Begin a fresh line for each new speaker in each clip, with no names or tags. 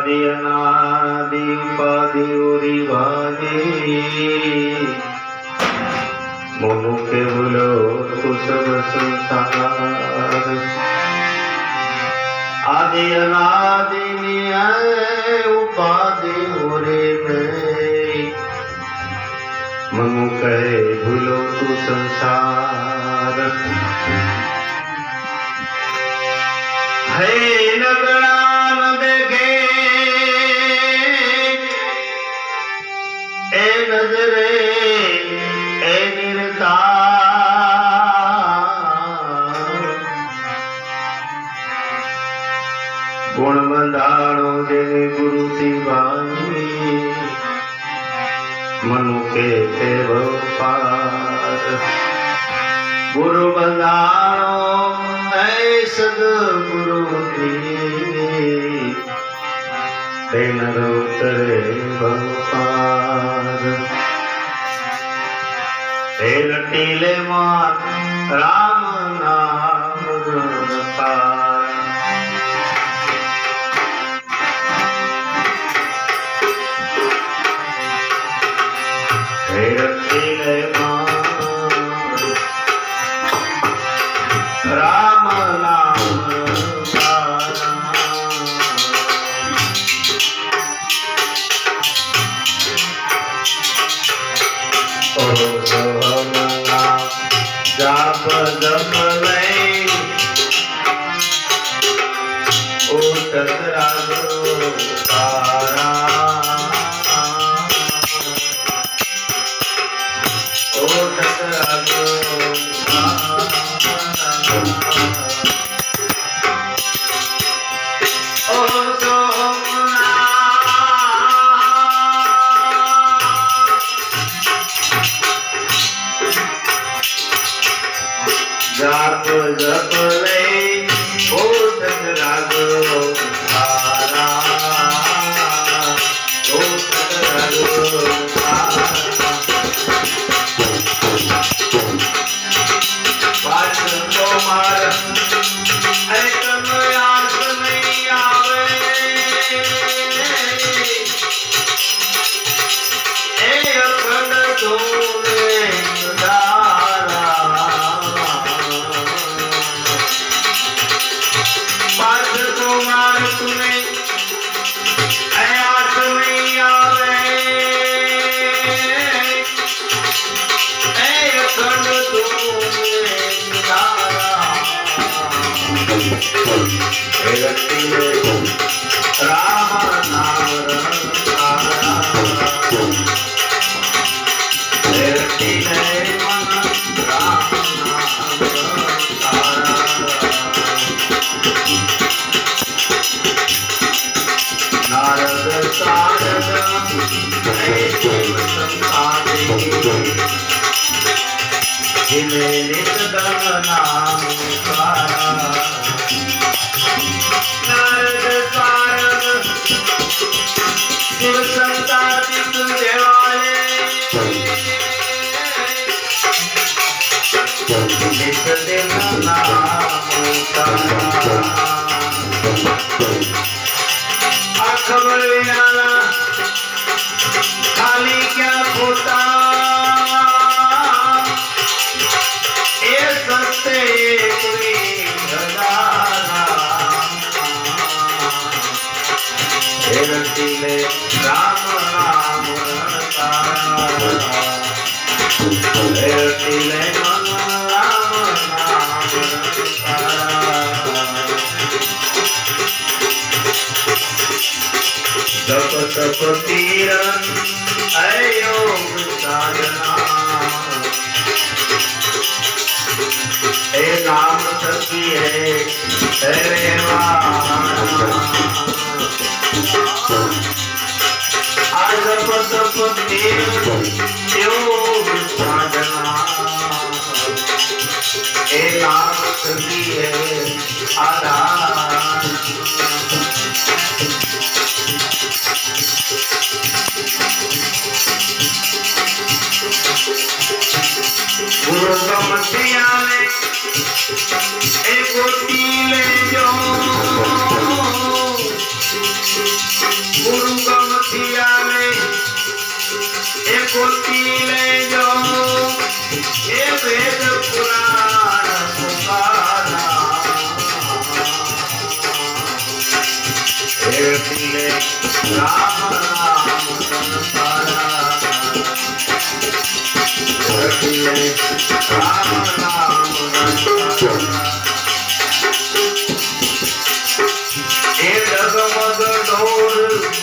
आदि अनादि उपाधि उरी वाजे मोनू के बोलो तू सब संसार आदि अनादि उपाधि उरे में मनु कहे भूलो तू संसार है नगरा न देखे ए नजरे ए निरता गुण बंधाणो देने गुरु दीवानी मनु के देव पार गुरु बंधाणो ऐ सदगुरु ते नर उतरे भवपार ते लटीले मात राम नाम रतार रटीले मात राम नाम जाप जप नहीं उठत रागो तारा उठत रागो जाप जप ले उठत रागो तारा उठत रागो तारा बात तो मार एकदम याद नहीं आवे ए अखंड तूने उधारा बात तो मार तूने याद नहीं आवे ए अखंड तूने उधारा राम नाम रतारा मन राम नाम रतारा नारद सारद शिव संसारी जिन्हें नित धन नाम उतारा नारद सारद शिव संसारी तुझे वाले नित दिन नाम उतारा खबर विनाना खाली क्या खोता ये सस्ते कोई हजारा रटीले राम राम रतारा रटीले मन राम नाम रतारा जप तप तीरन योग साधना ए नाम सखी है तेरे आज जप तप तीरन योग साधना ए नाम सखी है आधार गुरु समझिया में एक गोटी ले जाओ રામ નામ સંસારા રામ નામ સંસારા એ ડગમગ ડોર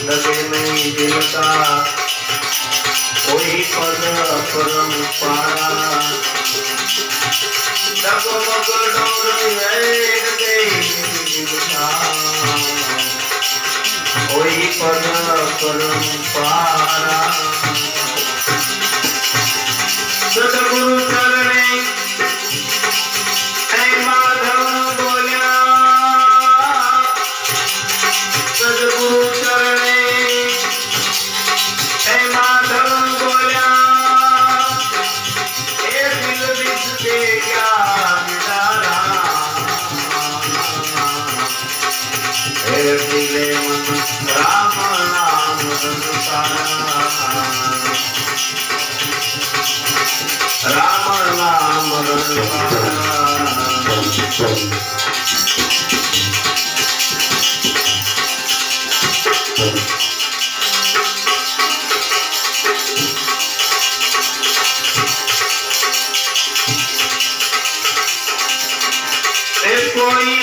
લગે નહીં દિલકા કોઈ પદ પરંપરા ડગમગ ડોર લગે દિલકા કોઈ પદ પરંપરા સદગુરુ ચરણે હે માધવ બોલ્યા સદગુરુ ચરણે હે માધવ બોલ્યા એ દિલ વિચ તે જ્ઞાન દારા હે દિલે મન રામ નામ સંસારા રામ નામ કોઈ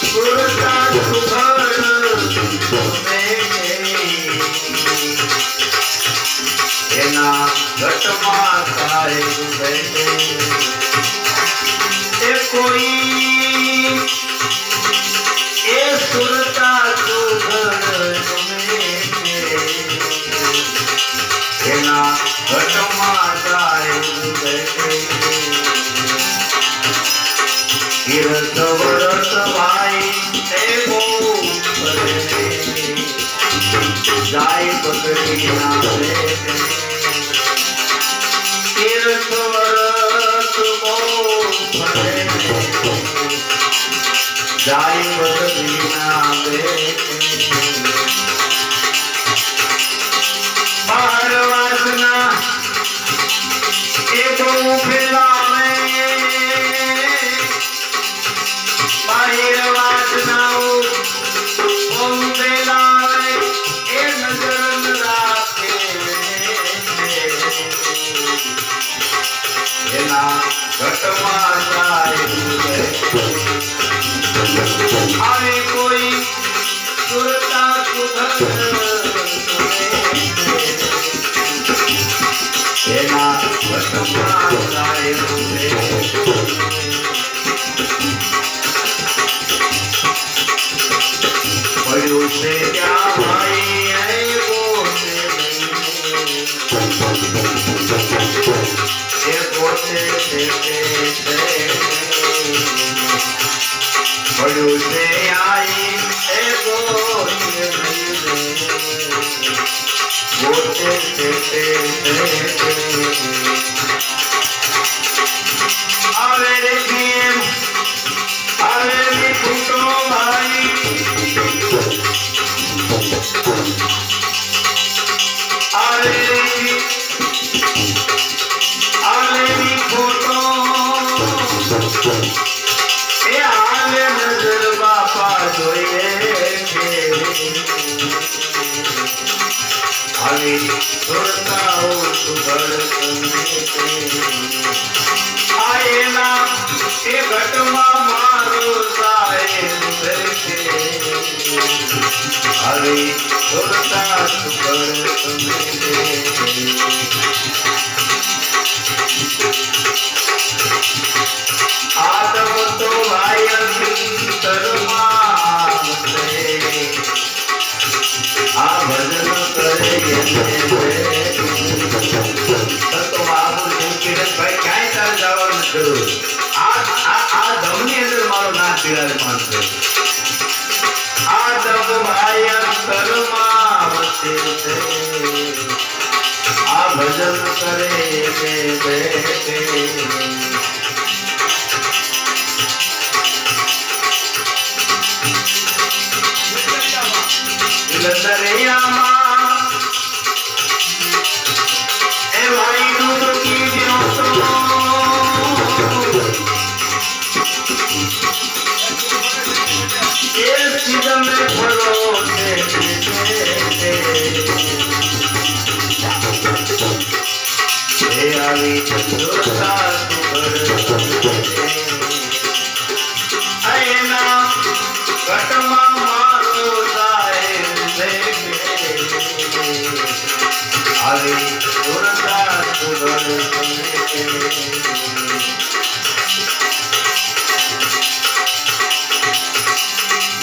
સુરતા એના ઘટમાં થાય એ કોઈ એ સુરતા એના ઘટમાં થાય તીર્થ વરસ ભાઈ તે બહુ જાય પકડી ના તીર્થ વરસ બહુ જાય પકડી ના બહાર વાસના એ બહુ ફેલાવે બાહિર વાસનાઓ બહુ ફેલાવે એ નજર રાખે એના ઘટમાં જાય આવે કોઈ સુરતા સુધર એના ઘટમાં જાય પડ્યું છે ત્યાં ભાઈ એ પોતે પડ્યું છે આઈ એ પોતે આવે રે ભીમ આવે રે ફૂટો ભાઈ આવે રે ફોટો એ આવે નજર બાપા જોઈએ છે આવી સુરતાઓ સુધર આ એના એ ઘટમાં મારો સાહેબ છે આવી સુરતા સુધર આદમ તો ભાઈ અંતરમાં આ ભજન કરે તો મહાપુરુષ કિરણભાઈ ક્યાંય તારે જવાનું જરૂર આ ધમની અંદર મારો નામ બિરાજમાન છે આદમ ભાઈ અંતરમાં વસે છે આ ભજન કરે દરિયામાં એ ભાઈ નું તો કીધું એ એ આવી જોતા એના ઘટમાં મારો સાહેબ આવી જોતા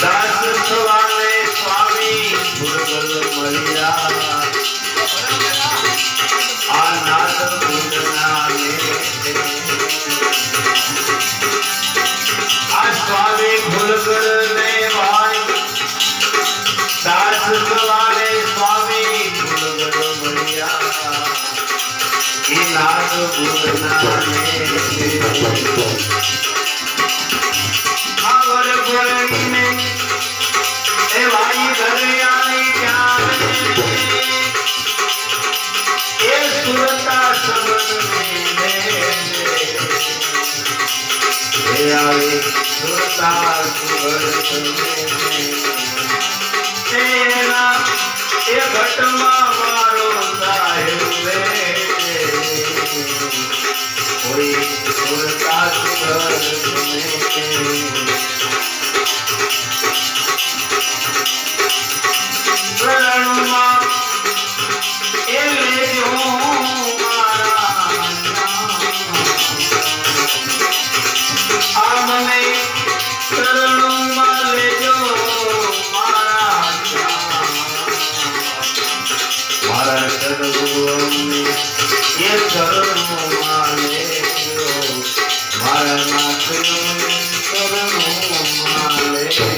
દાસ સવારે સ્વામી ભૂગલ મળ્યા આ નાદ ભૂગના આ સ્વામી ભૂલગર ને ભાઈ દાસ સવારે સ્વામી ભૂલગર મળ્યા એ નાદ ભૂગના આવર ભોળીને એ ભાઈ દરિયાની ક્યાં એ સુરતા સબન એ આવી સુરતા એના એ ઘટમાં મારો સાહેબ કોઈ સુરતા શરણમાં એ લેજો આ મને શરણમાં લેજો મારા સદગુરુને એ શરણમાં લેજો મારા નાથને શરણમાં લેજો